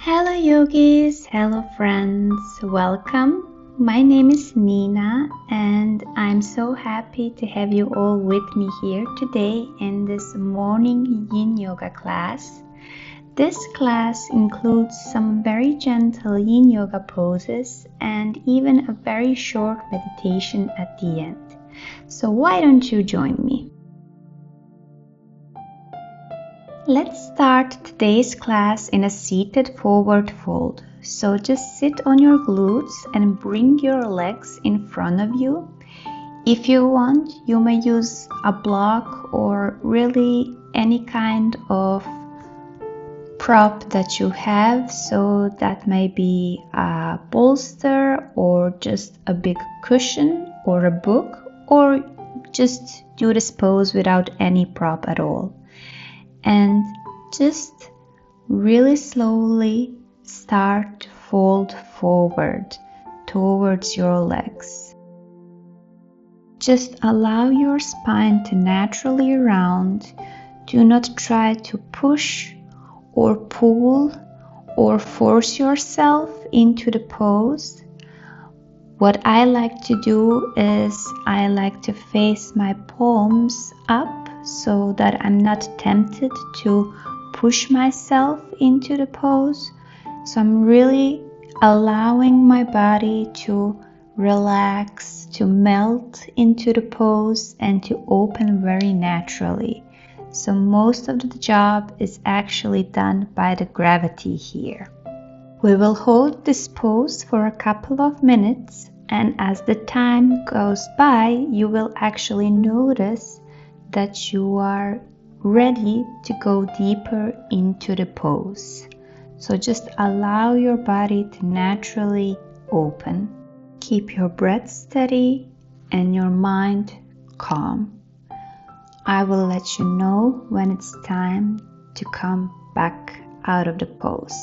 Hello yogis, hello friends, welcome. My name is Nina and I'm so happy to have you all with me here today in this morning yin yoga class. This class includes some very gentle yin yoga poses and even a very short meditation at the end. So why don't you join me? Let's start today's class in a seated forward fold. So just sit on your glutes and bring your legs in front of you. If you want, you may use a block or really any kind of prop that you have. So that may be a bolster or just a big cushion or a book, or just do this pose without any prop at all. And just really slowly start to fold forward towards your legs. Just allow your spine to naturally round. Do not try to push or pull or force yourself into the pose. What I like to do is I like to face my palms up so that I'm not tempted to push myself into the pose. So I'm really allowing my body to relax, to melt into the pose and to open very naturally. So most of the job is actually done by the gravity here. We will hold this pose for a couple of minutes, and as the time goes by, you will actually notice that you are ready to go deeper into the pose. So just allow your body to naturally open. Keep your breath steady and your mind calm. I will let you know when it's time to come back out of the pose.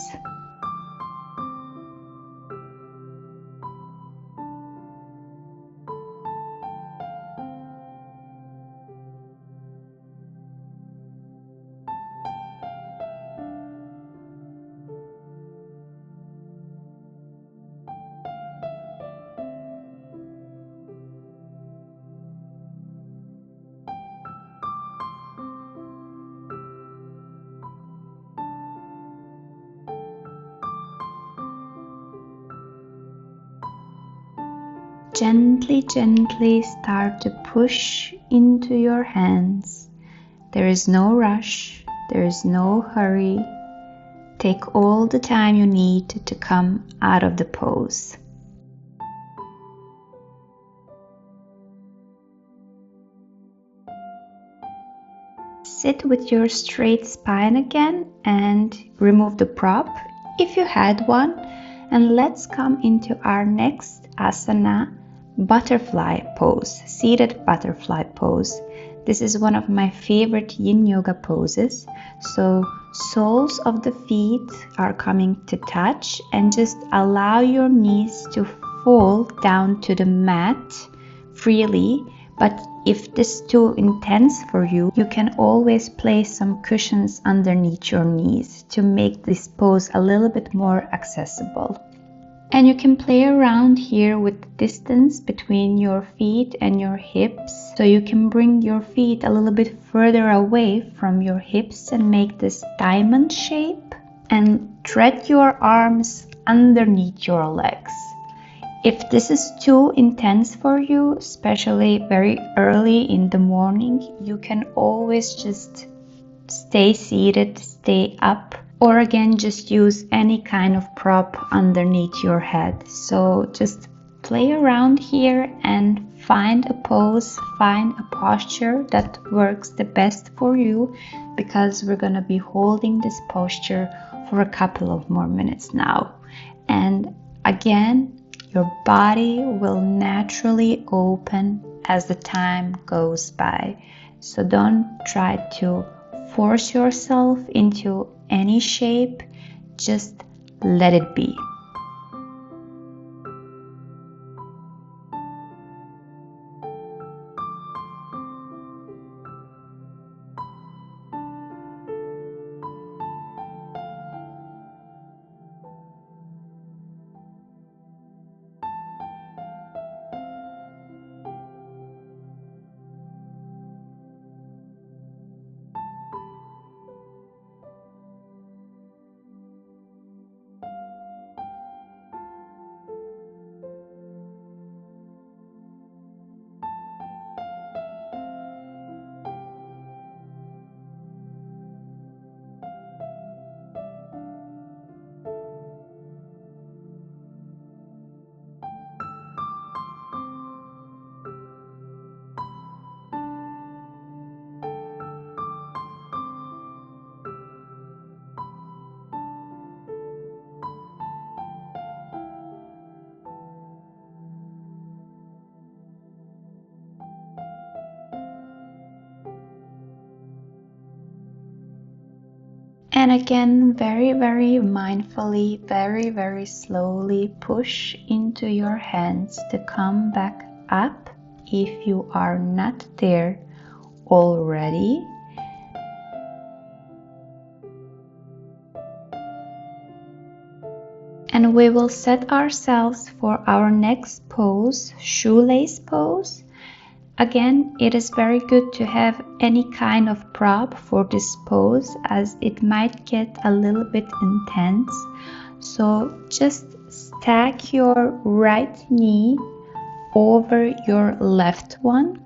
Gently start to push into your hands. There is no rush, there is no hurry. Take all the time you need to come out of the pose. Sit with your straight spine again and remove the prop if you had one. And let's come into our next asana, butterfly pose, seated butterfly pose. This is one of my favorite yin yoga poses. So soles of the feet are coming to touch and just allow your knees to fall down to the mat freely. But if this is too intense for you, you can always place some cushions underneath your knees to make this pose a little bit more accessible. And you can play around here with the distance between your feet and your hips. So you can bring your feet a little bit further away from your hips and make this diamond shape. And thread your arms underneath your legs. If this is too intense for you, especially very early in the morning, you can always just stay seated, stay up, or again just use any kind of prop underneath your head. So just play around here and find a pose, find a posture that works the best for you, because we're gonna be holding this posture for a couple of more minutes now. And again, your body will naturally open as the time goes by. So don't try to force yourself into any shape, just let it be. And again, very, very mindfully, very, very slowly push into your hands to come back up if you are not there already. And we will set ourselves for our next pose, shoelace pose. Again, it is very good to have any kind of prop for this pose as it might get a little bit intense. So just stack your right knee over your left one.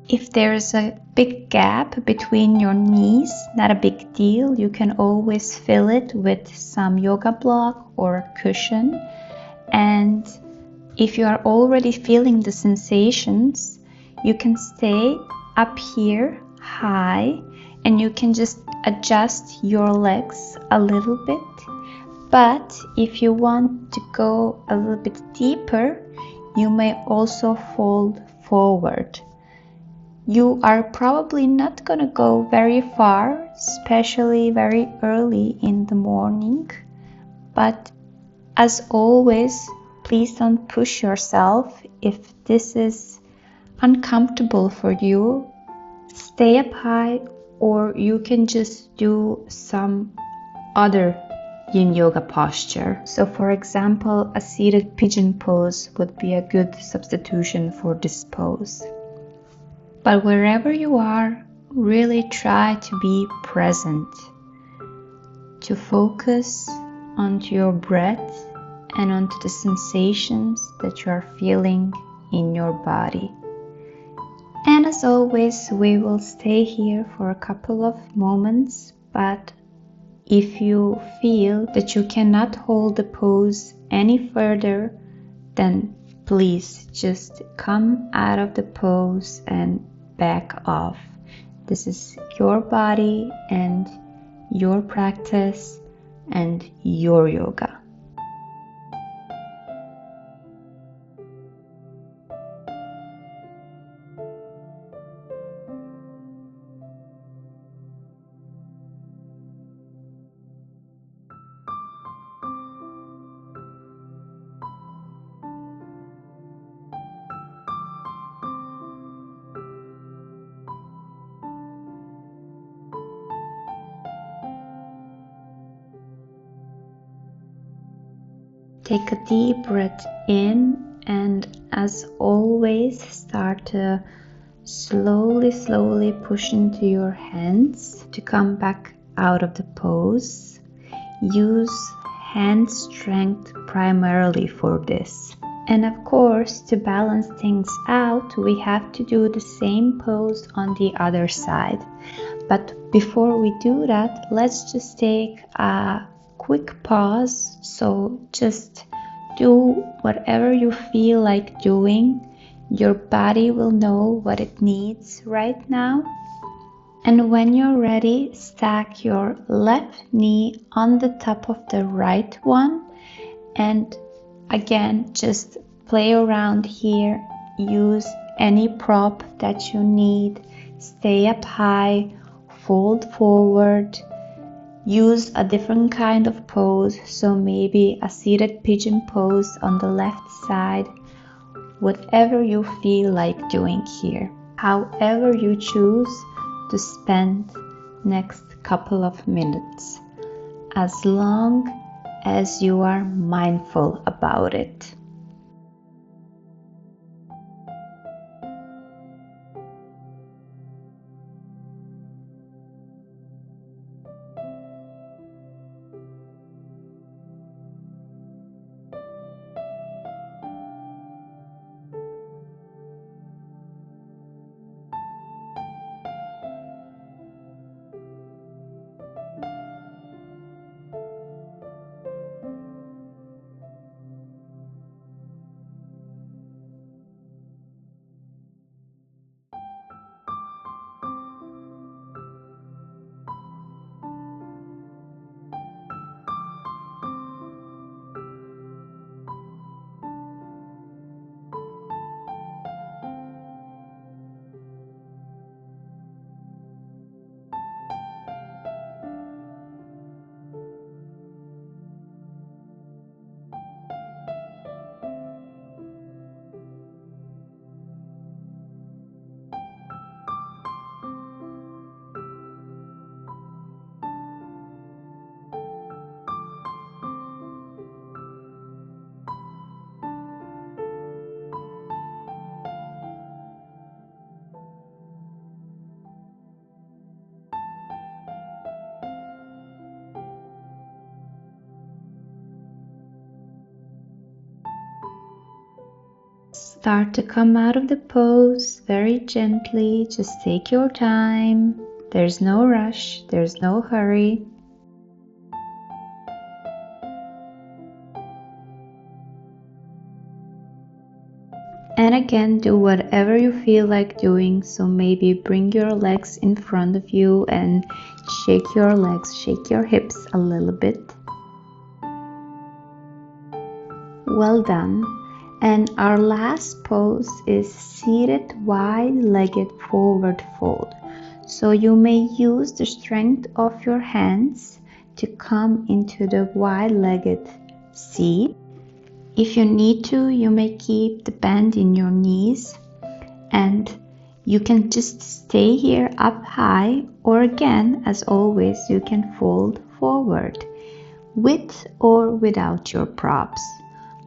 If there's a big gap between your knees, not a big deal. You can always fill it with some yoga block or a cushion. And if you are already feeling the sensations, you can stay up here high and you can just adjust your legs a little bit. But if you want to go a little bit deeper, you may also fold forward. You are probably not going to go very far, especially very early in the morning. But as always, please don't push yourself. If this is uncomfortable for you, stay up high, or you can just do some other yin yoga posture. So for example, a seated pigeon pose would be a good substitution for this pose. But wherever you are, really try to be present, to focus onto your breath and onto the sensations that you are feeling in your body. And as always, we will stay here for a couple of moments, but if you feel that you cannot hold the pose any further, then please just come out of the pose and back off. This is your body and your practice and your yoga. Take a deep breath in, and as always, start to slowly push into your hands to come back out of the pose. Use hand strength primarily for this. And of course, to balance things out, we have to do the same pose on the other side. But before we do that, let's just take a quick pause. So just do whatever you feel like doing. Your body will know what it needs right now. And when you're ready, stack your left knee on the top of the right one. And again, just play around here. Use any prop that you need. Stay up high, fold forward. Use a different kind of pose, so maybe a seated pigeon pose on the left side. Whatever you feel like doing here. However you choose to spend next couple of minutes, as long as you are mindful about it. start to come out of the pose very gently. Just take your time. There's no rush, there's no hurry. And again, do whatever you feel like doing. So maybe bring your legs in front of you and shake your legs, shake your hips a little bit. Well done. And our last pose is seated wide-legged forward fold. So you may use the strength of your hands to come into the wide-legged seat. If you need to, you may keep the bend in your knees and you can just stay here up high, or again, as always, you can fold forward with or without your props.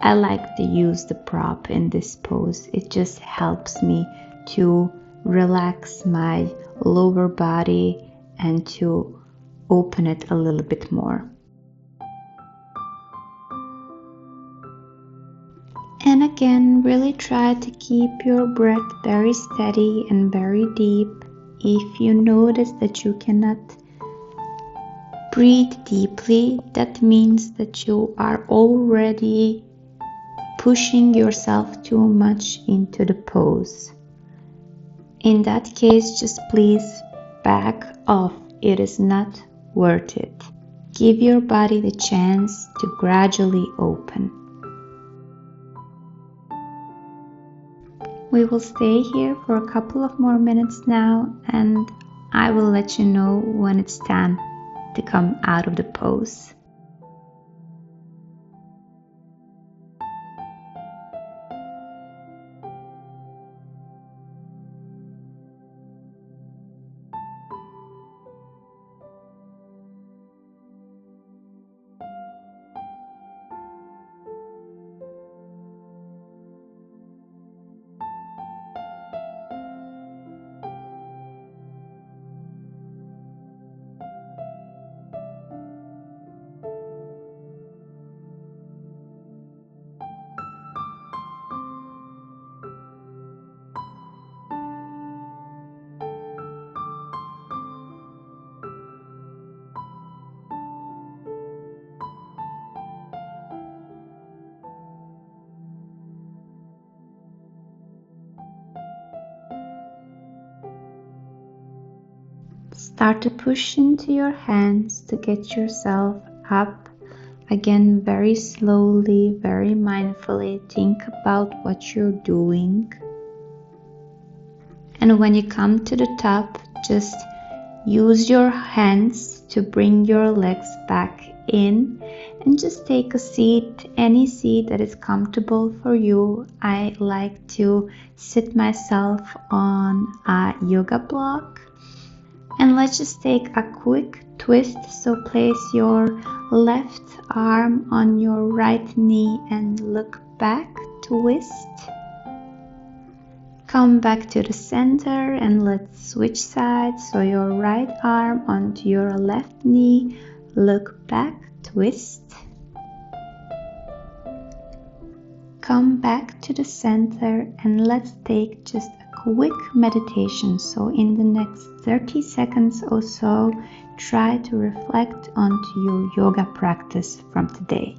I like to use the prop in this pose. It just helps me to relax my lower body and to open it a little bit more. And again, really try to keep your breath very steady and very deep. If you notice that you cannot breathe deeply, that means that you are already pushing yourself too much into the pose. In that case, just please back off. It is not worth it. Give your body the chance to gradually open. We will stay here for a couple of more minutes now, and I will let you know when it's time to come out of the pose. Start to push into your hands to get yourself up. Again, very slowly, very mindfully. Think about what you're doing. And when you come to the top, just use your hands to bring your legs back in and just take a seat, any seat that is comfortable for you. I like to sit myself on a yoga block. And let's just take a quick twist. So place your left arm on your right knee and look back, twist. Come back to the center and let's switch sides. So your right arm onto your left knee, look back, twist. Come back to the center and let's take just a quick meditation. So in the next 30 seconds or so, try to reflect onto your yoga practice from today.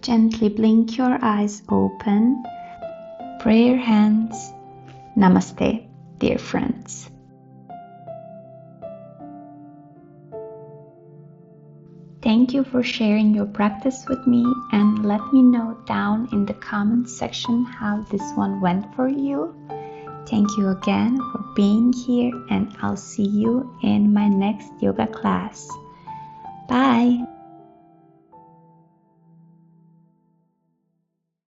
Gently blink your eyes open. Prayer hands. Namaste, dear friends. Thank you for sharing your practice with me, and let me know down in the comments section how this one went for you. Thank you again for being here, and I'll see you in my next yoga class. Bye!